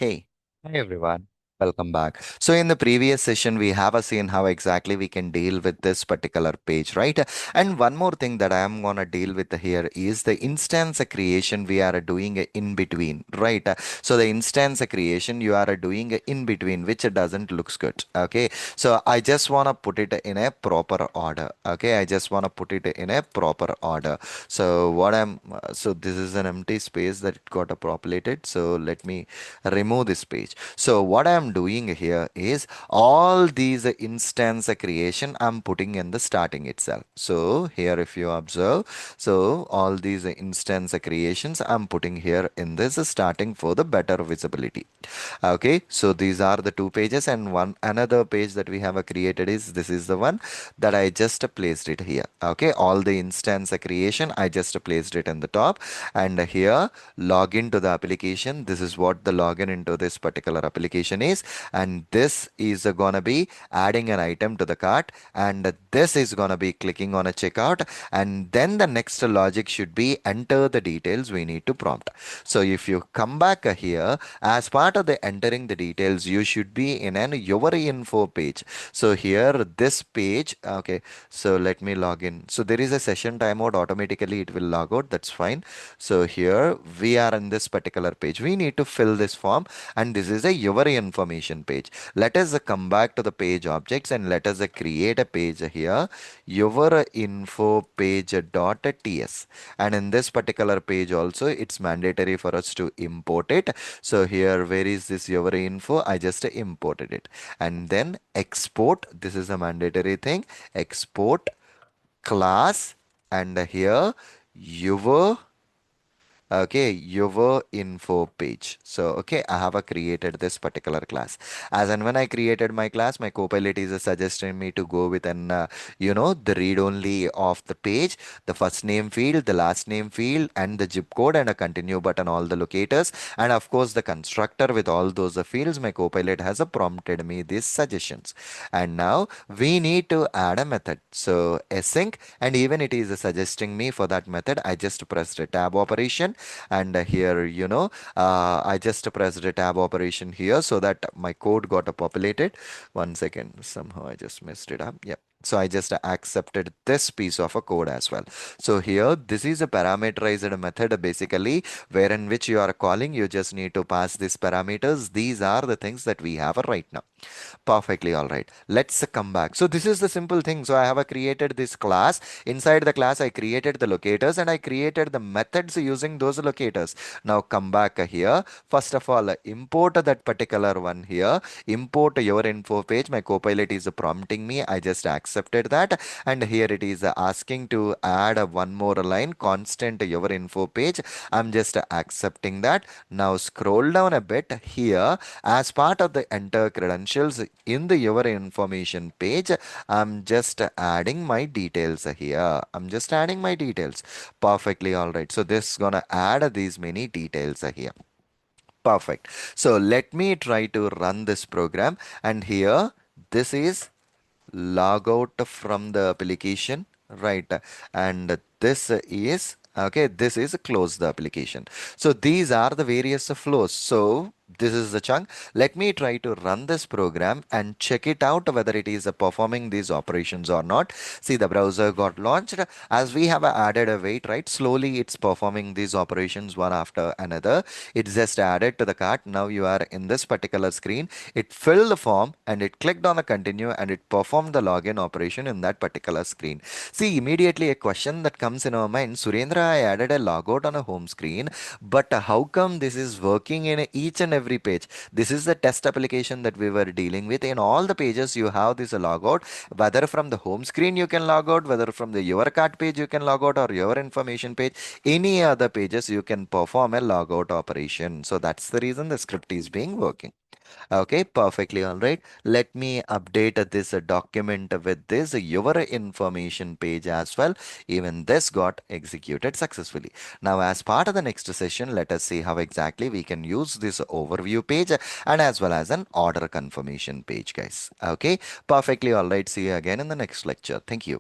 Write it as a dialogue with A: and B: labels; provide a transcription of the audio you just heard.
A: Hey, hi everyone. Welcome back. So in the previous session, we have seen how exactly we can deal with this particular page, right? And one more thing that I am gonna deal with here is the instance creation we are doing in between, right? So the instance creation you are doing in between, which doesn't looks good. Okay. So I just wanna put it in a proper order. Okay. I just wanna put it in a proper order. So this is an empty space that got populated. So let me remove this page. So what I'm doing here is all these instance creation I'm putting in the starting itself. So here if you observe, so all these instance creations I'm putting here in this starting for the better visibility. Okay, so these are the two pages, and one another page that we have created is this is the one that I just placed it here. Okay, all the instance creation I just placed it in the top, and here login to the application. This is what the login into this particular application is, and this is gonna be adding an item to the cart, and this is gonna be clicking on a checkout, and then the next logic should be enter the details we need to prompt. So if you come back here, as part of the entering the details, you should be in an your info page. So here this page, okay, so let me log in. So there is a session timeout, automatically it will log out, that's fine. So here we are in this particular page. We need to fill this form, and this is a your information page. Let us come back to the page objects and let us create a page here, your info page dot ts. And in this particular page also, it's mandatory for us to import it. So here, where is this your info? I just imported it, and then export. This is a mandatory thing. Export class, and here your okay, your info page. So okay, I have created this particular class. As and when I created my class, my copilot is suggesting me to go with an the read only of the page, the first name field, the last name field, and the zip code, and a continue button, all the locators, and of course the constructor with all those fields. My copilot has prompted me these suggestions, and now we need to add a method. So async, and even it is suggesting me for that method, I just pressed a tab operation, and here I just pressed a tab operation here so that my code got populated. One second, somehow I just messed it up. Yep. So I just accepted this piece of a code as well. So here this is a parameterized method basically, where in which you are calling, you just need to pass these parameters. These are the things that we have right now. Perfectly all right. Let's come back. So this is the simple thing. So I have created this class. Inside the class, I created the locators and I created the methods using those locators. Now come back here. First of all, import that particular one here. Import your info page. My copilot is prompting me. I just accepted that. And here it is asking to add one more line, constant your info page. I'm just accepting that. Now scroll down a bit here. As part of the enter credentials in the your information page, I'm just adding my details here. I'm just adding my details. Perfectly all right. So this is gonna add these many details here. Perfect. So let me try to run this program. And here, this is log out from the application, right? And this is okay, this is close the application. So these are the various flows. So this is the chunk. Let me try to run this program and check it out whether it is performing these operations or not. See, the browser got launched. As we have added a wait, right? Slowly it's performing these operations one after another. It's just added to the cart. Now you are in this particular screen. It filled the form and it clicked on the continue and it performed the login operation in that particular screen. See, immediately a question that comes in our mind, Surendra, I added a logout on a home screen, but how come this is working in each and every page? This is the test application that we were dealing with. In all the pages, you have this logout, whether from the home screen you can log out, whether from the your cart page you can log out, or your information page, any other pages you can perform a logout operation. So that's the reason the script is being working. Okay, perfectly all right. Let me update this document with this your information page as well. Even this got executed successfully. Now, as part of the next session, let us see how exactly we can use this overview page and as well as an order confirmation page, guys. Okay, perfectly all right. See you again in the next lecture. Thank you.